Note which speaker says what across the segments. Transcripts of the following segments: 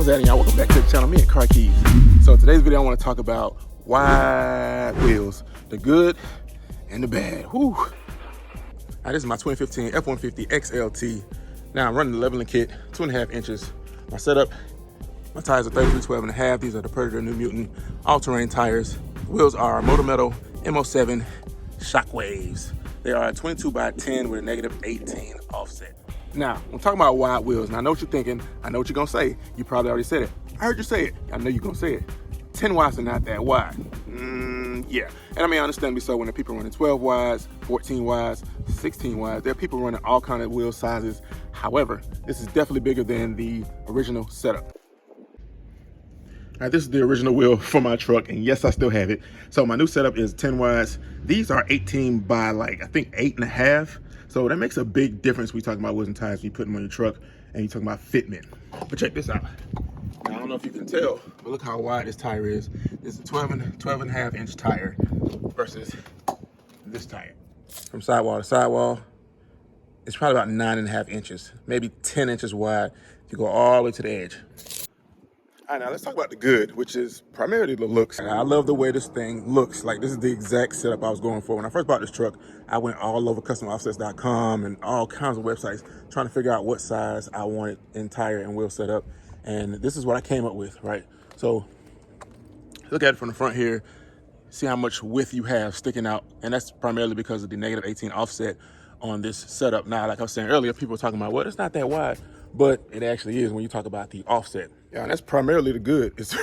Speaker 1: What's happening, y'all? Welcome back to the channel. Me and Car Keys. So today's video, I want to talk about wide wheels, the good and the bad. Whew. All right, this is my 2015 F-150 XLT. Now I'm running the leveling kit, 2.5 inches. My setup, my tires are 33/12.5. These are the Predator New Mutant all-terrain tires. The wheels are Moto Metal MO807 Shockwaves. They are 22/10 with a -18 offset. Now, I'm talking about wide wheels, and I know what you're thinking. I know what you're gonna say. You probably already said it. I heard you say it. I know you're gonna say it. 10 wides are not that wide. Yeah. And I mean, understandably so, when the people running 12 wides, 14 wides, 16 wides, there are people running all kind of wheel sizes. However, this is definitely bigger than the original setup. All right, this is the original wheel for my truck, and yes, I still have it. So my new setup is 10 wides. These are 18 by like, I think 8.5. So that makes a big difference when you're talking about wheels and tires when you put them on your truck and you're talking about fitment. But check this out. Now, I don't know if you can tell, but look how wide this tire is. It's a 12.5 inch tire versus this tire. From sidewall to sidewall, it's probably about 9.5 inches, maybe 10 inches wide if you go all the way to the edge. All right, now let's talk about the good, which is primarily the looks. And I love the way this thing looks. Like, this is the exact setup I was going for. When I first bought this truck, I went all over customoffsets.com and all kinds of websites trying to figure out what size I wanted in tire and wheel setup. And this is what I came up with, right? So look at it from the front here. See how much width you have sticking out. And that's primarily because of the -18 offset on this setup. Now, like I was saying earlier, people were talking about, well, it's not that wide, but it actually is when you talk about the offset. Yeah, and that's primarily the good. It's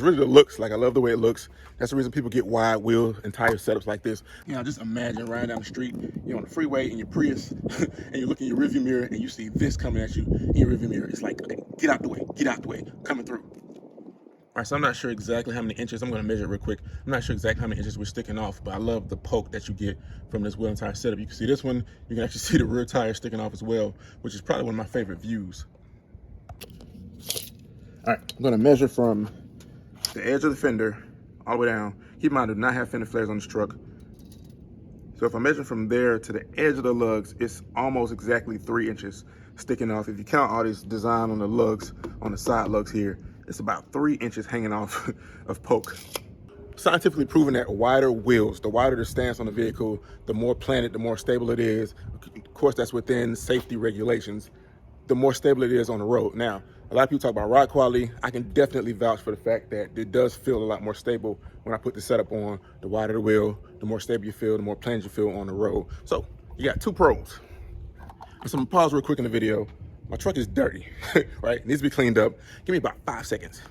Speaker 1: really the looks. Like, I love the way it looks. That's the reason people get wide wheel and tire setups like this. You know, just imagine riding down the street, you're on the freeway in your Prius, and you look in your rearview mirror and you see this coming at you in your rearview mirror. It's like, okay, get out the way, coming through. All right, so I'm not sure exactly how many inches. I'm gonna measure it real quick. I'm not sure exactly how many inches we're sticking off, but I love the poke that you get from this wheel and tire setup. You can see this one. You can actually see the rear tire sticking off as well, which is probably one of my favorite views. All right, I'm gonna measure from the edge of the fender all the way down. Keep in mind, I do not have fender flares on this truck. So if I measure from there to the edge of the lugs, it's almost exactly 3 inches sticking off. If you count all this design on the lugs, on the side lugs here, it's about 3 inches hanging off of poke. Scientifically proven that wider wheels, the wider the stance on the vehicle, the more planted, the more stable it is. Of course, that's within safety regulations. The more stable it is on the road. Now, a lot of people talk about ride quality. I can definitely vouch for the fact that it does feel a lot more stable when I put the setup on. The wider the wheel, the more stable you feel, the more planted you feel on the road. So you got 2 pros. So I'm gonna pause real quick in the video. My truck is dirty, right? It needs to be cleaned up. Give me about 5 seconds.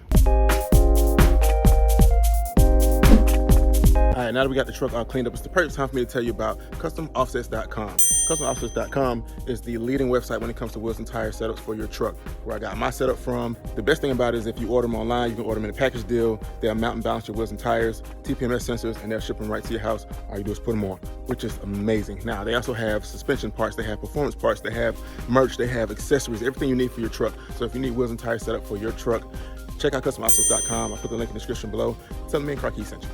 Speaker 1: All right, now that we got the truck all cleaned up, it's the perfect time for me to tell you about customoffsets.com. Customoffsets.com is the leading website when it comes to wheels and tire setups for your truck, where I got my setup from. The best thing about it is if you order them online, you can order them in a package deal. They'll mount and balance your wheels and tires, TPMS sensors, and they'll ship them right to your house. All you do is put them on, which is amazing. Now, they also have suspension parts, they have performance parts, they have merch, they have accessories, everything you need for your truck. So if you need wheels and tire setup for your truck, check out customoffsets.com. I'll put the link in the description below. Tell them me and Car Keys sent you.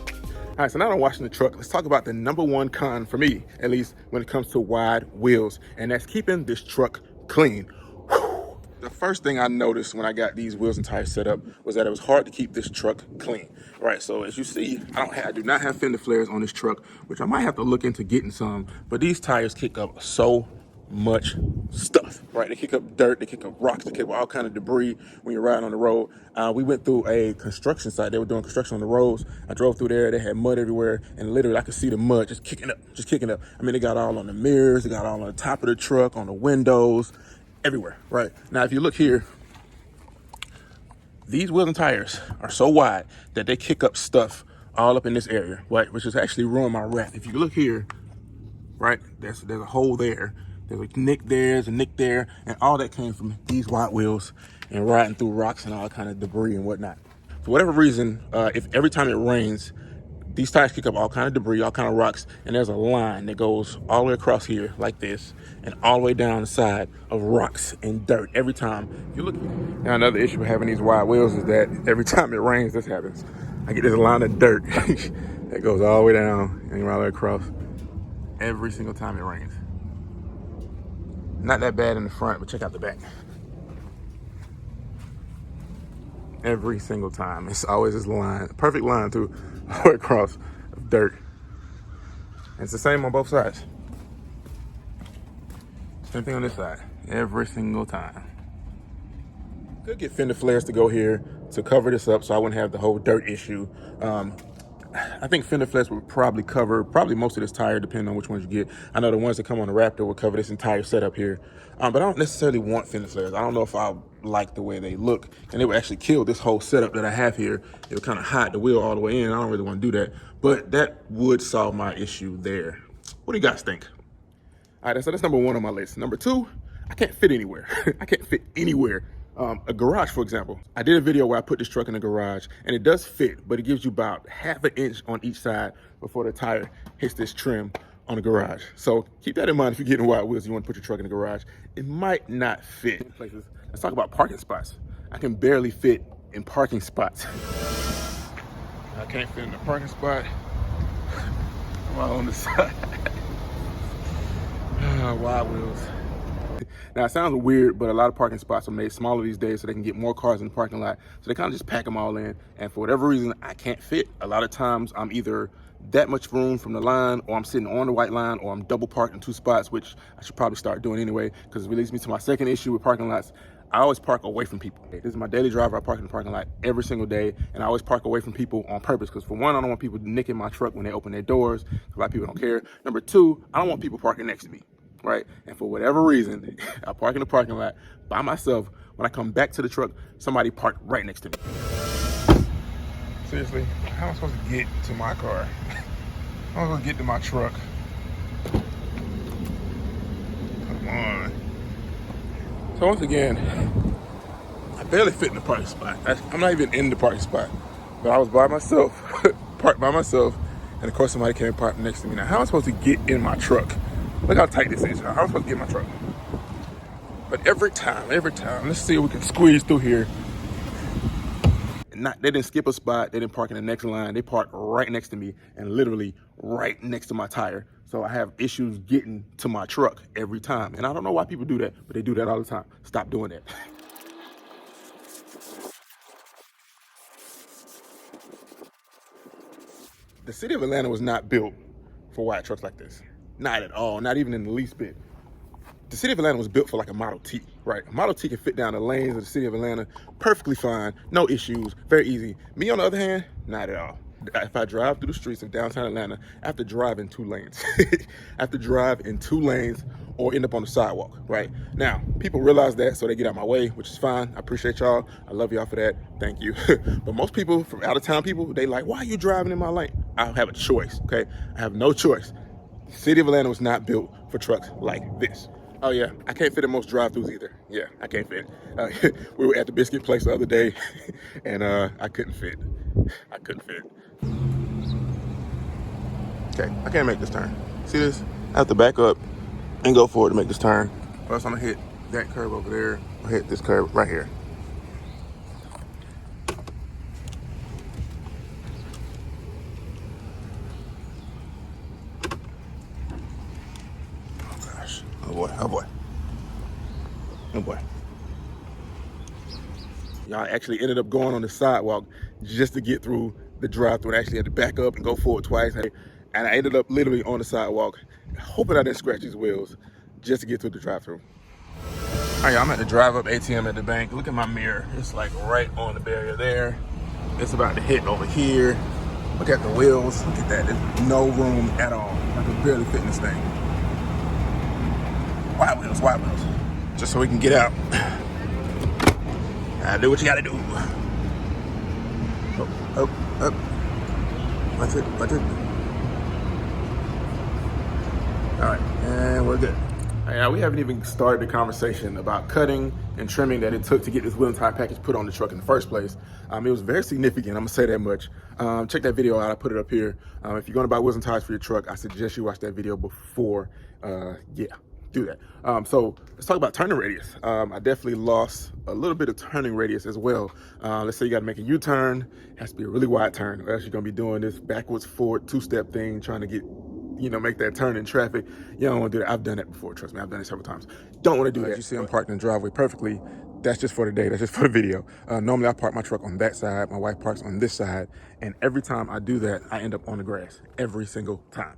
Speaker 1: All right, so now that I'm washing the truck, let's talk about the #1 con for me, at least when it comes to wide wheels, and that's keeping this truck clean. Whew. The first thing I noticed when I got these wheels and tires set up was that it was hard to keep this truck clean. Right, so as you see, I do not have fender flares on this truck, which I might have to look into getting some, but these tires kick up so much stuff, right? They kick up dirt, they kick up rocks, they kick up all kind of debris when you're riding on the road. We went through a construction site. They were doing construction on the roads. I drove through there. They had mud everywhere, and literally I could see the mud just kicking up. I mean, they got all on the mirrors, they got all on the top of the truck, on the windows, everywhere, right? Now, if you look here, these wheels and tires are so wide that they kick up stuff all up in this area, right? Which is actually ruining my wrap. If you look here, right, there's a hole there. There's a nick there, and all that came from these wide wheels and riding through rocks and all kind of debris and whatnot. For whatever reason, if every time it rains, these tires kick up all kind of debris, all kind of rocks, and there's a line that goes all the way across here like this, and all the way down the side of rocks and dirt every time you look. Now, another issue with having these wide wheels is that every time it rains, this happens. I get this line of dirt that goes all the way down and all the way across every single time it rains. Not that bad in the front, but check out the back. every single time. It's always this line, perfect line too, all the way across of dirt. And it's the same on both sides. Same thing on this side, every single time. Could get fender flares to go here to cover this up so I wouldn't have the whole dirt issue. I think fender flares would probably cover most of this tire, depending on which ones you get. I know the ones that come on the Raptor will cover this entire setup here, but I don't necessarily want fender flares. I don't know if I like the way they look, and they would actually kill this whole setup that I have here. It would kind of hide the wheel all the way in. I don't really want to do that, but that would solve my issue there. What do you guys think? All right, so that's number one on my list. Number two, I can't fit anywhere. I can't fit anywhere. A garage, for example. I did a video where I put this truck in the garage, and it does fit, but it gives you about half an inch on each side before the tire hits this trim on the garage. So keep that in mind if you're getting wide wheels, you want to put your truck in the garage. It might not fit places. Let's talk about parking spots. I can barely fit in parking spots. I can't fit in the parking spot. I'm all on the side. Wide wheels. Now, it sounds weird, but a lot of parking spots are made smaller these days so they can get more cars in the parking lot. So they kind of just pack them all in. And for whatever reason, I can't fit. A lot of times, I'm either that much room from the line, or I'm sitting on the white line, or I'm double parked in two spots, which I should probably start doing anyway, because it leads me to my second issue with parking lots. I always park away from people. This is my daily driver. I park in the parking lot every single day, and I always park away from people on purpose, because for one, I don't want people nicking my truck when they open their doors. A lot of people don't care. Number two, I don't want people parking next to me. Right? And for whatever reason, I park in the parking lot by myself. When I come back to the truck, somebody parked right next to me. Seriously, how am I supposed to get to my car? How am I supposed to get to my truck? Come on. So once again, I barely fit in the parking spot. I'm not even in the parking spot, but I was by myself, parked by myself, and of course somebody came and parked next to me. Now, how am I supposed to get in my truck? Look how tight this is. How am I supposed to get in my truck? But every time, let's see if we can squeeze through here. They didn't skip a spot. They didn't park in the next line. They parked right next to me and literally right next to my tire. So I have issues getting to my truck every time. And I don't know why people do that, but they do that all the time. Stop doing that. The city of Atlanta was not built for wide trucks like this. Not at all, not even in the least bit. The city of Atlanta was built for like a Model T, right? A Model T can fit down the lanes of the city of Atlanta perfectly fine, no issues, very easy. Me, on the other hand, not at all. If I drive through the streets of downtown Atlanta, I have to drive in 2 lanes. I have to drive in 2 lanes or end up on the sidewalk, right? Now, people realize that, so they get out my way, which is fine. I appreciate y'all. I love y'all for that. Thank you. But most people, from out of town people, they like, why are you driving in my lane? I don't have a choice, okay? I have no choice. The city of Atlanta was not built for trucks like this. Oh yeah, I can't fit in most drive-thrus either. Yeah, I can't fit. We were at the biscuit place the other day, and I couldn't fit. I couldn't fit. Okay, I can't make this turn. See this? I have to back up and go forward to make this turn. Or else I'm gonna hit that curve over there, or hit this curve right here. Oh boy, oh boy. Oh boy. Y'all actually ended up going on the sidewalk just to get through the drive-thru, and actually had to back up and go forward twice. And I ended up literally on the sidewalk, hoping I didn't scratch these wheels just to get through the drive-thru. All right, I'm at the drive-up ATM at the bank. Look at my mirror. It's like right on the barrier there. It's about to hit over here. Look at the wheels. Look at that. There's no room at all. I can barely fit in this thing. Wide wheels, wide wheels. Just so we can get out. Do what you gotta do. Up. Watch it. All right, and we're good. All right, now we haven't even started the conversation about cutting and trimming that it took to get this wheel and tire package put on the truck in the first place. It was very significant, I'm gonna say that much. Check that video out, I put it up here. If you're gonna buy wheels and tires for your truck, I suggest you watch that video before, do that. So let's talk about turning radius. I definitely lost a little bit of turning radius as well. Let's say you got to make a U-turn. It has to be a really wide turn, or else you're gonna be doing this backwards, forward, 2-step thing, trying to get you know, make that turn in traffic. You don't want to do that. I've done that before, trust me. I've done it several times. Don't want to do that. As you see, I'm parked in the driveway perfectly. That's just for the day. That's just for the video. Normally, I park my truck on that side. My wife parks on this side. And every time I do that, I end up on the grass. Every single time.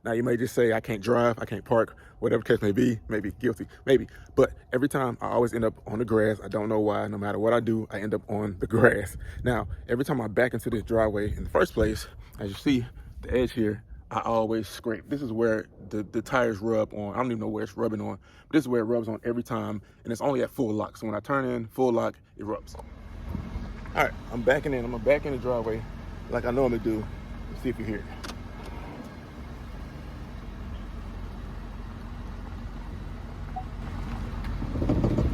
Speaker 1: Now, you may just say, I can't drive, I can't park, whatever case may be, maybe guilty, maybe. But every time I always end up on the grass. I don't know why. No matter what I do, I end up on the grass. Now, every time I back into this driveway in the first place, as you see, the edge here, I always scrape. This is where the tires rub on. I don't even know where it's rubbing on, but this is where it rubs on every time, and it's only at full lock. So when I turn in full lock, it rubs. All right, I'm backing in. I'm gonna back in the driveway like I normally do. Let's see if you hear it.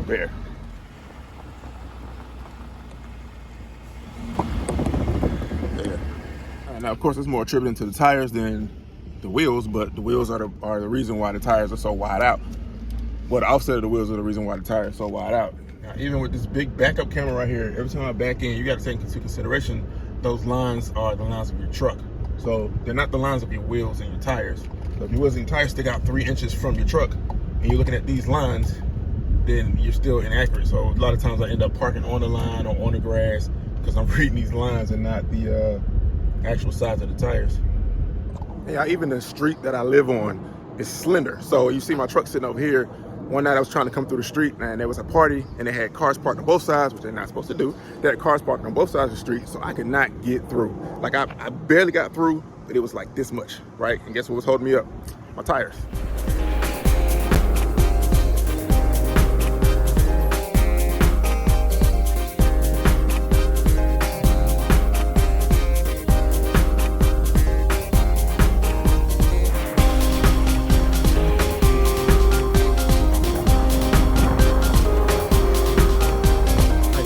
Speaker 1: There. There. Now, of course, it's more attributed to the tires than the wheels, but the wheels are the reason why the tires are so wide out. Well, the offset of the wheels are the reason why the tires are so wide out. Now, even with this big backup camera right here, every time I back in, you got to take into consideration those lines are the lines of your truck. So they're not the lines of your wheels and your tires. So if your wheels and your tires stick out 3 inches from your truck, and you're looking at these lines, then you're still inaccurate. So a lot of times I end up parking on the line or on the grass because I'm reading these lines and not the actual size of the tires. Yeah, even the street that I live on is slender. So you see my truck sitting over here. One night I was trying to come through the street and there was a party and they had cars parked on both sides, which they're not supposed to do. They had cars parked on both sides of the street, so I could not get through. Like I barely got through, but it was like this much, right? And guess what was holding me up? My tires.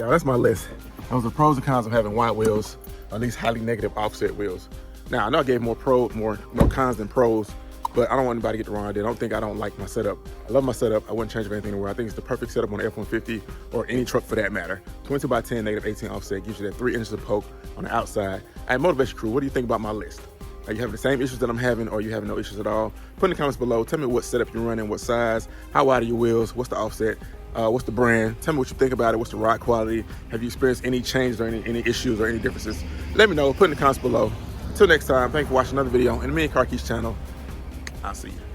Speaker 1: That's my list. Those are pros and cons of having wide wheels, at least highly negative offset wheels. Now, I know I gave more cons than pros, but I don't want anybody to get the wrong idea. I don't like my setup. I love my setup. I wouldn't change anything in the world. I think it's the perfect setup on the F-150 or any truck for that matter. 22x10, negative 18 offset gives you that 3 inches of poke on the outside. Hey, Motivation Crew, what do you think about my list? Are you having the same issues that I'm having, or are you having no issues at all? Put in the comments below. Tell me what setup you're running, what size, how wide are your wheels, what's the offset, what's the brand? Tell me what you think about it. What's the ride quality? Have you experienced any change or any issues or any differences? Let me know. Put in the comments below. Until next time, thanks for watching another video on the Me and Car Keys channel. I'll see you.